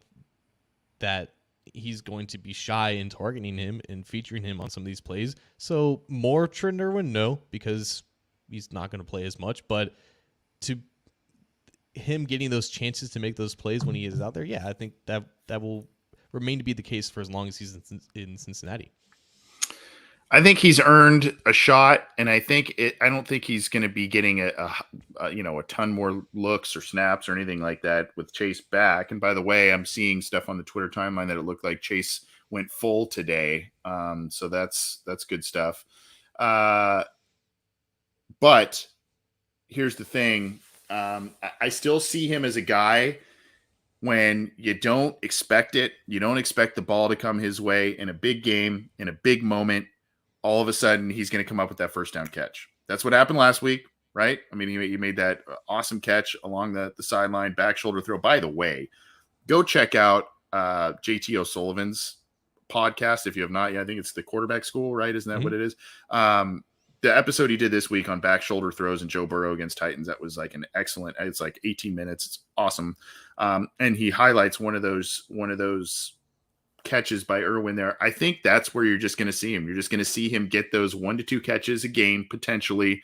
that he's going to be shy in targeting him and featuring him on some of these plays. So more Trenton Irwin, no, because he's not going to play as much. But to him getting those chances to make those plays when he is out there, yeah, I think that will remain to be the case for as long as he's in Cincinnati. I think he's earned a shot, and I don't think he's going to be getting a ton more looks or snaps or anything like that with Chase back. And by the way, I'm seeing stuff on the Twitter timeline that it looked like Chase went full today, so that's good stuff. But here's the thing. I still see him as a guy when you don't expect it. You don't expect the ball to come his way in a big game, in a big moment. All of a sudden, he's going to come up with that first down catch. That's what happened last week, right? I mean, he made that awesome catch along the sideline, back shoulder throw. By the way, go check out JT O'Sullivan's podcast if you have not yet. I think it's the Quarterback School, right? Isn't that what it is? The episode he did this week on back shoulder throws and Joe Burrow against Titans, that was like an excellent, it's like 18 minutes. It's awesome. And he highlights one of those catches by Irwin there. I think that's where you're just going to see him. You're just going to see him get those 1 to 2 catches a game potentially.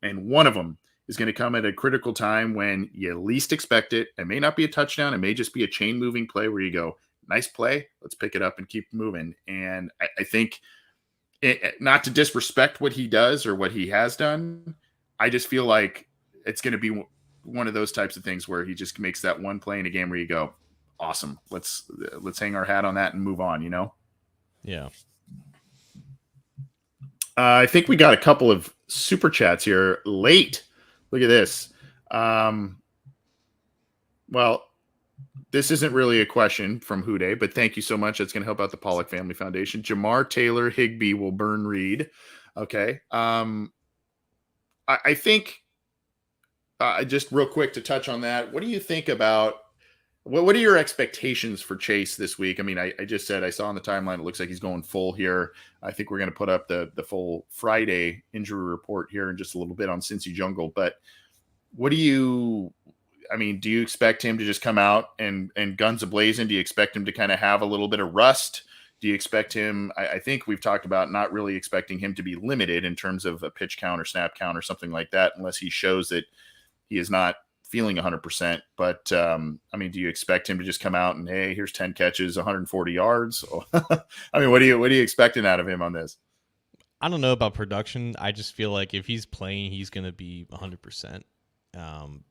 And one of them is going to come at a critical time when you least expect it. It may not be a touchdown. It may just be a chain moving play where you go, nice play. Let's pick it up and keep moving. And I think, not to disrespect what he does or what he has done, I just feel like it's going to be one of those types of things where he just makes that one play in a game where you go, awesome, let's hang our hat on that and move on, Yeah. I think we got a couple of super chats here late. Look at this. Well, this isn't really a question from Hude, but thank you so much. That's going to help out the Pollock Family Foundation. Jamar Taylor Higbee will burn Reed. Okay. I think just real quick to touch on that. What do you think about what are your expectations for Chase this week? I mean, I just said I saw on the timeline, it looks like he's going full here. I think we're going to put up the full Friday injury report here in just a little bit on Cincy Jungle. But do you expect him to just come out and guns a-blazing? Do you expect him to kind of have a little bit of rust? Do you expect him? I think we've talked about not really expecting him to be limited in terms of a pitch count or snap count or something like that, unless he shows that he is not feeling 100%. But do you expect him to just come out and, hey, here's 10 catches, 140 yards? I mean, what are you expecting out of him on this? I don't know about production. I just feel like if he's playing, he's going to be 100%.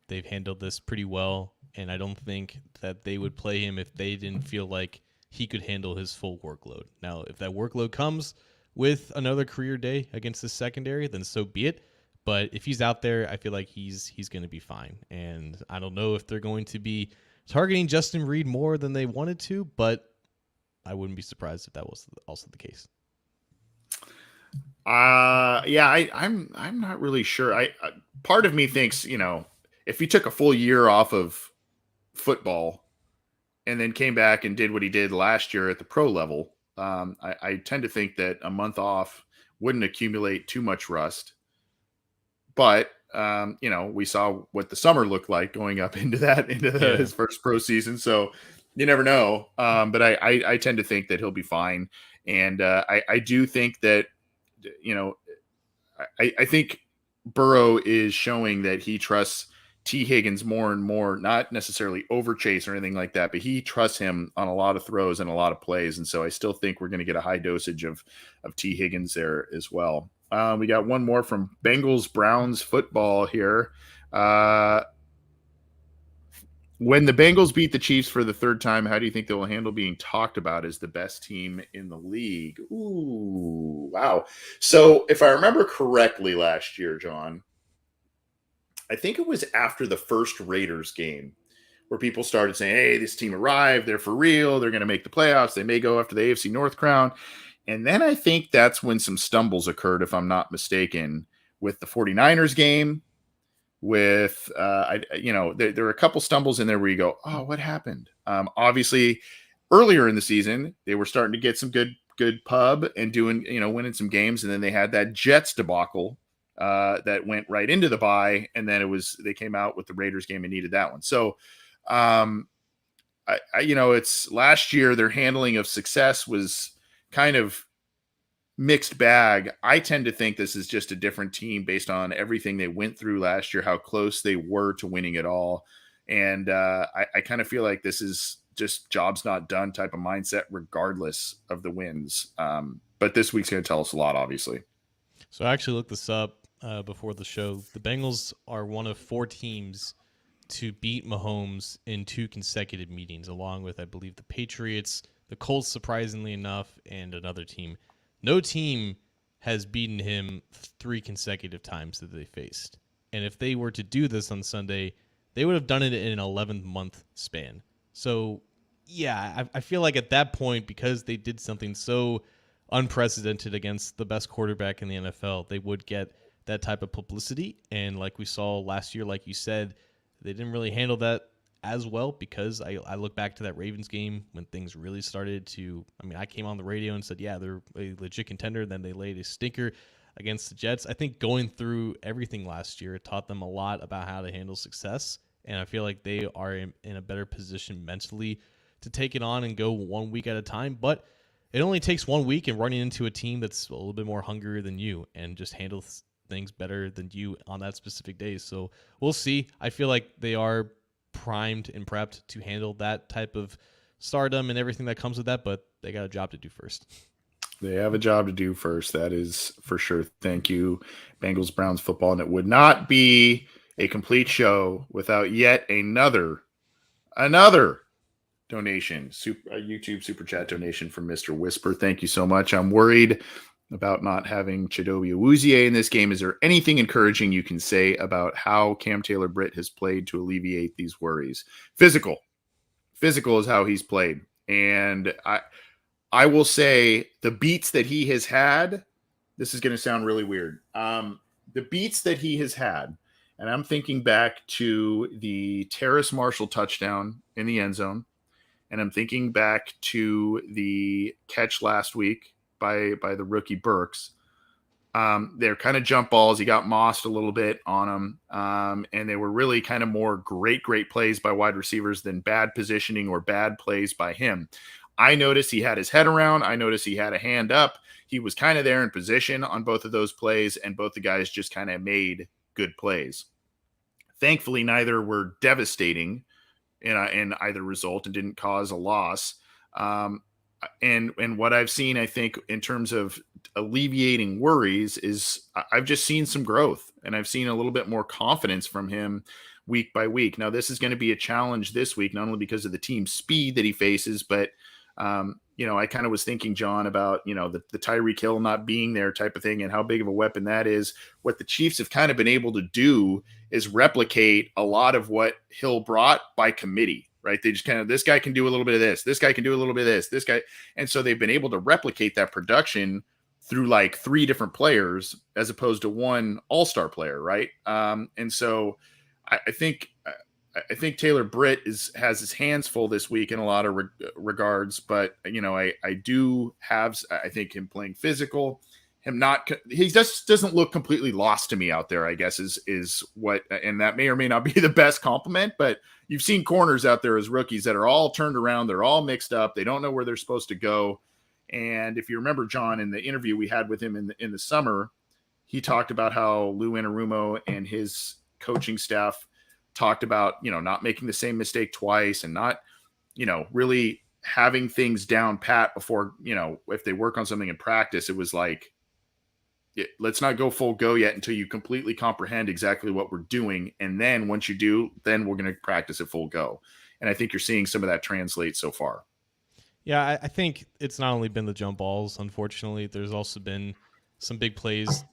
They've handled this pretty well, and I don't think that they would play him if they didn't feel like he could handle his full workload. Now, if that workload comes with another career day against the secondary, then so be it. But if he's out there, I feel like he's going to be fine. And I don't know if they're going to be targeting Justin Reed more than they wanted to, but I wouldn't be surprised if that was also the case. I'm not really sure. I part of me thinks, if he took a full year off of football and then came back and did what he did last year at the pro level, I tend to think that a month off wouldn't accumulate too much rust. But we saw what the summer looked like going up into his first pro season. So you never know. But I tend to think that he'll be fine. And I do think that, I think Burrow is showing that he trusts T. Higgins more and more, not necessarily over Chase or anything like that, but he trusts him on a lot of throws and a lot of plays. And so I still think we're going to get a high dosage of T. Higgins there as well. We got one more from Bengals Browns football here. When the Bengals beat the Chiefs for the third time, how do you think they will handle being talked about as the best team in the league? Ooh, wow. So if I remember correctly last year, John, I think it was after the first Raiders game where people started saying, hey, this team arrived. They're for real. They're going to make the playoffs. They may go after the AFC North crown. And then I think that's when some stumbles occurred, if I'm not mistaken, with the 49ers game. With, there are a couple stumbles in there where you go, oh, what happened? Obviously, earlier in the season, they were starting to get some good pub and doing, winning some games. And then they had that Jets debacle that went right into the bye. And then they came out with the Raiders game and needed that one. So, it's last year, their handling of success was kind of mixed bag. I tend to think this is just a different team based on everything they went through last year, how close they were to winning it all. And I kind of feel like this is just job's not done type of mindset, regardless of the wins. But this week's going to tell us a lot, obviously. So I actually looked this up before the show. The Bengals are one of 4 teams to beat Mahomes in 2 consecutive meetings, along with, I believe, the Patriots, the Colts, surprisingly enough, and another team. No team has beaten him 3 consecutive times that they faced. And if they were to do this on Sunday, they would have done it in an 11-month span. So, yeah, I feel like at that point, because they did something so unprecedented against the best quarterback in the NFL, they would get that type of publicity. And like we saw last year, like you said, they didn't really handle that as well, because I look back to that Ravens game when things really started to, I came on the radio and said, yeah, they're a legit contender. Then they laid a stinker against the Jets. I think going through everything last year, it taught them a lot about how to handle success. And I feel like they are in a better position mentally to take it on and go 1 week at a time. But it only takes 1 week and running into a team that's a little bit more hungrier than you and just handles things better than you on that specific day. So we'll see. I feel like they are primed and prepped to handle that type of stardom and everything that comes with that, but they got a job to do first. They have a job to do first. That is for sure. Thank you, Bengals Browns football. And it would not be a complete show without yet another donation, a YouTube super chat donation from Mr. Whisper. Thank you so much. I'm worried about not having Chidobe Awuzie in this game. Is there anything encouraging you can say about how Cam Taylor-Britt has played to alleviate these worries? Physical is how he's played. And I will say the beats that he has had, this is going to sound really weird. The beats that he has had, and I'm thinking back to the Terrace Marshall touchdown in the end zone, and I'm thinking back to the catch last week by the rookie Burks. They're kind of jump balls. He got mossed a little bit on them. And they were really kind of more great plays by wide receivers than bad positioning or bad plays by him. I noticed he had his head around. I noticed he had a hand up. He was kind of there in position on both of those plays, and both the guys just kind of made good plays. Thankfully, neither were devastating in either result and didn't cause a loss. And what I've seen, I think, in terms of alleviating worries is I've just seen some growth, and I've seen a little bit more confidence from him week by week. Now, this is going to be a challenge this week, not only because of the team speed that he faces, but I kind of was thinking, John, about, the Tyreek Hill not being there type of thing and how big of a weapon that is. What the Chiefs have kind of been able to do is replicate a lot of what Hill brought by committee, right? They just kind of, this guy can do a little bit of this guy can do a little bit of this guy. And so they've been able to replicate that production through like 3 different players as opposed to one all-star player, right? And so I think Taylor Britt has his hands full this week in a lot of regards, but I do have, I think, him playing physical, he just doesn't look completely lost to me out there, I guess is what, and that may or may not be the best compliment, but you've seen corners out there as rookies that are all turned around, they're all mixed up, they don't know where they're supposed to go. And if you remember, John, in the interview we had with him in the summer, he talked about how Lou Anarumo and his coaching staff talked about, not making the same mistake twice and not, really having things down pat before, if they work on something in practice, it was like, let's not go full go yet until you completely comprehend exactly what we're doing. And then once you do, then we're going to practice at full go. And I think you're seeing some of that translate so far. Yeah, I think it's not only been the jump balls, unfortunately. There's also been some big plays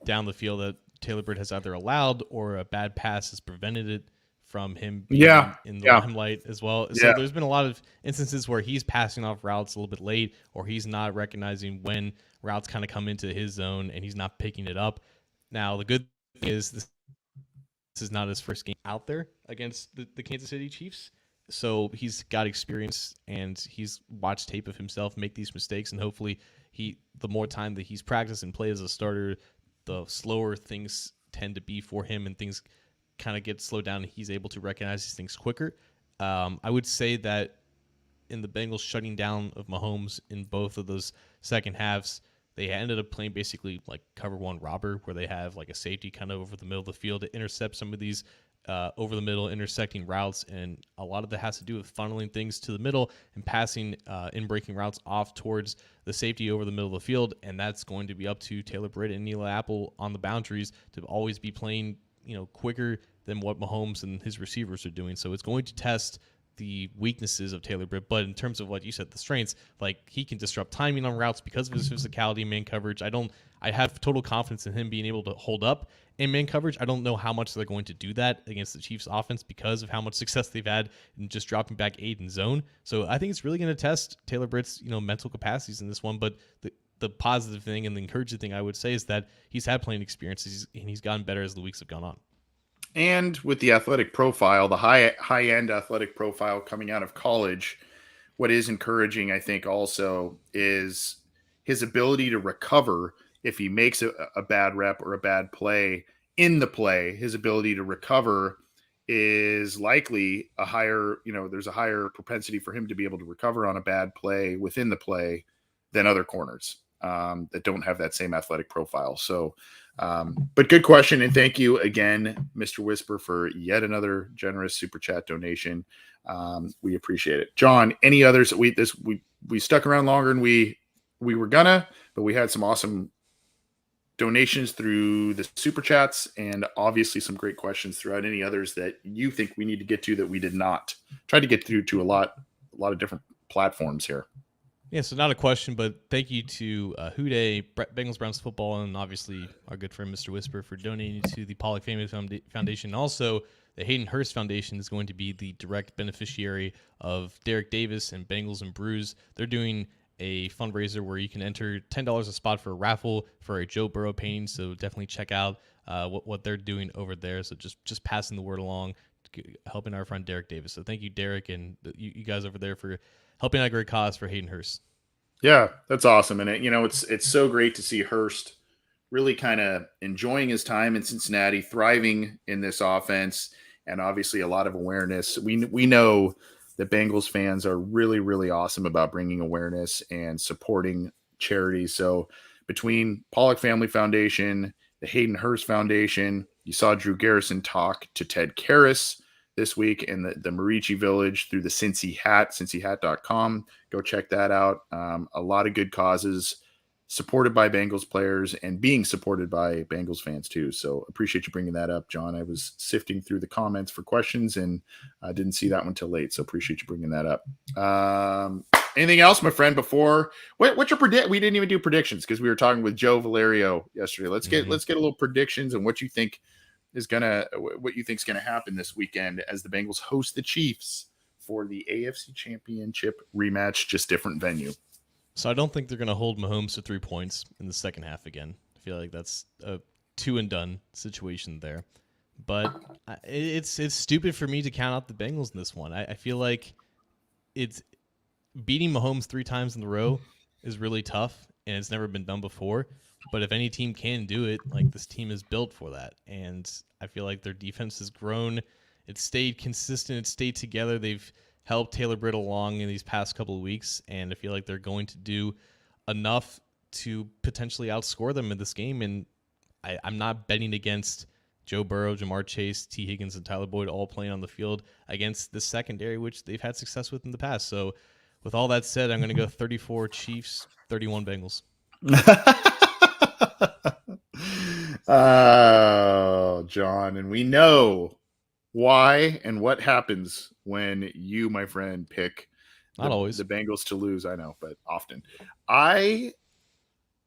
down the field that Taylor Britt has either allowed or a bad pass has prevented it from him being in the limelight as well. So there's been a lot of instances where he's passing off routes a little bit late, or he's not recognizing when routes kind of come into his zone and he's not picking it up. Now, the good thing is this is not his first game out there against the Kansas City Chiefs. So he's got experience and he's watched tape of himself make these mistakes, and hopefully the more time that he's practiced and played as a starter, the slower things tend to be for him and things kind of get slowed down and he's able to recognize these things quicker. I would say that in the Bengals shutting down of Mahomes in both of those second halves, they ended up playing basically like cover one robber, where they have like a safety kind of over the middle of the field to intercept some of these over the middle intersecting routes, and a lot of that has to do with funneling things to the middle and passing in breaking routes off towards the safety over the middle of the field, and that's going to be up to Taylor Britt and Neil Apple on the boundaries to always be playing quicker than what Mahomes and his receivers are doing. So it's going to test the weaknesses of Taylor Britt, but in terms of what you said, the strengths, like he can disrupt timing on routes because of his physicality, man coverage. I have total confidence in him being able to hold up in man coverage. I don't know how much they're going to do that against the Chiefs offense because of how much success they've had in just dropping back 8 in zone. So I think it's really going to test Taylor Britt's, mental capacities in this one. But the positive thing and the encouraging thing I would say is that he's had playing experiences and he's gotten better as the weeks have gone on. And with the athletic profile, the high-end athletic profile coming out of college, what is encouraging, I think, also is his ability to recover if he makes a bad rep or a bad play in the play. His ability to recover is likely a higher, there's a higher propensity for him to be able to recover on a bad play within the play than other corners that don't have that same athletic profile. So, but good question. And thank you again, Mr. Whisper, for yet another generous super chat donation. We appreciate it. John, any others? We stuck around longer than we were gonna, but we had some awesome donations through the super chats and obviously some great questions throughout. Any others that you think we need to get to that we did not? Try to get through to a lot of different platforms here. Yeah, so not a question, but thank you to Houday, Bengals Browns Football, and obviously our good friend Mr. Whisper for donating to the Pollock Family Foundation. Also, the Hayden Hurst Foundation is going to be the direct beneficiary of Derek Davis and Bengals and Brews. They're doing a fundraiser where you can enter $10 a spot for a raffle for a Joe Burrow painting, so definitely check out what they're doing over there. So just passing the word along, helping our friend Derek Davis. So thank you, Derek, and you guys over there for helping out a great cause for Hayden Hurst. Yeah, that's awesome. And it's so great to see Hurst really kind of enjoying his time in Cincinnati, thriving in this offense, and obviously a lot of awareness. We know that Bengals fans are really, really awesome about bringing awareness and supporting charities. So between Pollock Family Foundation, the Hayden Hurst Foundation, you saw Drew Garrison talk to Ted Karras this week in the Marici Village through the Cincy Hat, cincyhat.com. Go check that out. A lot of good causes supported by Bengals players and being supported by Bengals fans too. So appreciate you bringing that up, John. I was sifting through the comments for questions and I didn't see that one till late. So appreciate you bringing that up. Anything else, my friend? Before what's your predict? We didn't even do predictions because we were talking with Joe Valerio yesterday. Let's get a little predictions and what you think is gonna happen this weekend as the Bengals host the Chiefs for the AFC Championship rematch, just different venue. So I don't think they're going to hold Mahomes to 3 points in the second half again. I feel like that's a two and done situation there. But it's stupid for me to count out the Bengals in this one. I feel like it's beating Mahomes 3 times in a row is really tough, and it's never been done before. But if any team can do it, like this team is built for that. And I feel like their defense has grown. It's stayed consistent. It's stayed together. They've helped Taylor Britt along in these past couple of weeks, and I feel like they're going to do enough to potentially outscore them in this game. And I'm not betting against Joe Burrow, Jamar Chase, T. Higgins, and Tyler Boyd all playing on the field against the secondary, which they've had success with in the past. So with all that said, I'm going to go 34 Chiefs, 31 Bengals. Oh, John, and we know why and what happens when you, my friend, pick Not always the Bengals to lose. I know, but often. I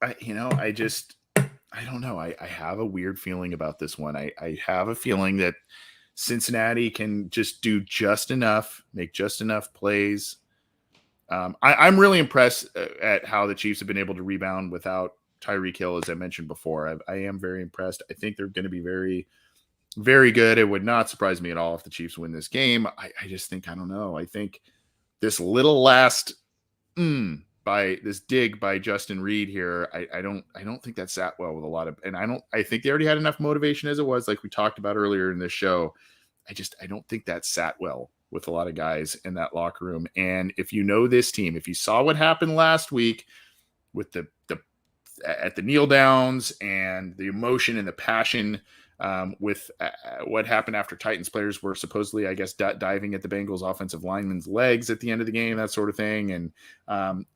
don't know. I have a weird feeling about this one. I have a feeling that Cincinnati can just do just enough, make just enough plays. I'm really impressed at how the Chiefs have been able to rebound without Tyreek Hill, as I mentioned before. I am very impressed. I think they're going to be very, very good. It would not surprise me at all if the Chiefs win this game. I just think, I don't know. I think this little last by this dig by Justin Reed here, I don't think that sat well with a lot of, and I think they already had enough motivation as it was, like we talked about earlier in this show. I don't think that sat well with a lot of guys in that locker room. And if you know this team, if you saw what happened last week with the at the kneel downs and the emotion and the passion with what happened after Titans players were supposedly, I guess, diving at the Bengals offensive linemen's legs at the end of the game, that sort of thing. And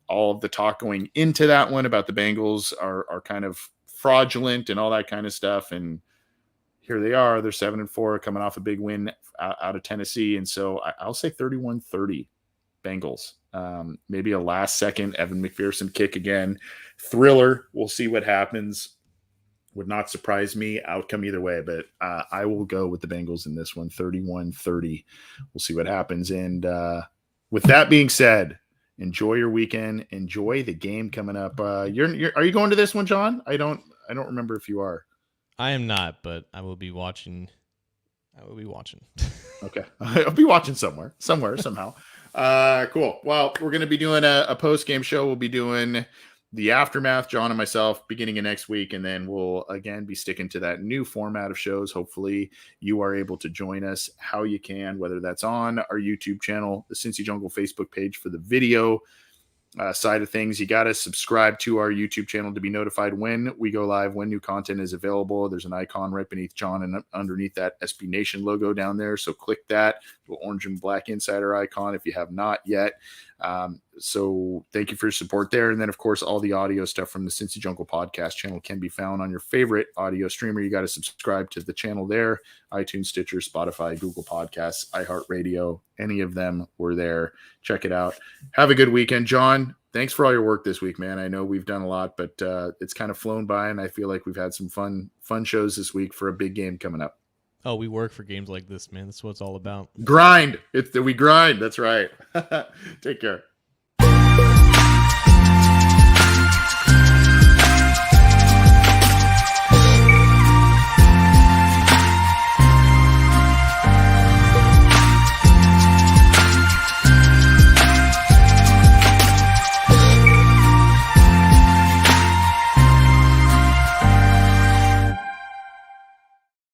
all of the talk going into that one about the Bengals are kind of fraudulent and all that kind of stuff. And here they are, they're 7-4 coming off a big win out of Tennessee. And so I'll say 31-30 Bengals. Maybe a last second Evan McPherson kick again. Thriller. We'll see what happens. Would not surprise me. Outcome either way, but I will go with the Bengals in this one, 31-30. We'll see what happens. And with that being said, enjoy your weekend. Enjoy the game coming up. Are you going to this one, John? I don't remember if you are. I am not, but I will be watching. Okay. I'll be watching somewhere, somehow. Cool. Well, we're going to be doing a post-game show. We'll be doing the aftermath, John and myself, beginning of next week. And then we'll, again, be sticking to that new format of shows. Hopefully you are able to join us how you can, whether that's on our YouTube channel, the Cincy Jungle Facebook page for the video side of things. You got to subscribe to our YouTube channel to be notified when we go live, when new content is available. There's an icon right beneath John and underneath that SB Nation logo down there. So click that little orange and black insider icon if you have not yet. So thank you for your support there. And then, of course, all the audio stuff from the Cincy Jungle podcast channel can be found on your favorite audio streamer. You got to subscribe to the channel there: iTunes, Stitcher, Spotify, Google Podcasts, iHeartRadio. Any of them were there. Check it out. Have a good weekend, John. Thanks for all your work this week, man. I know we've done a lot, but it's kind of flown by, and I feel like we've had some fun shows this week for a big game coming up. Oh, we work for games like this, man. That's what it's all about. Grind. We grind. That's right. Take care.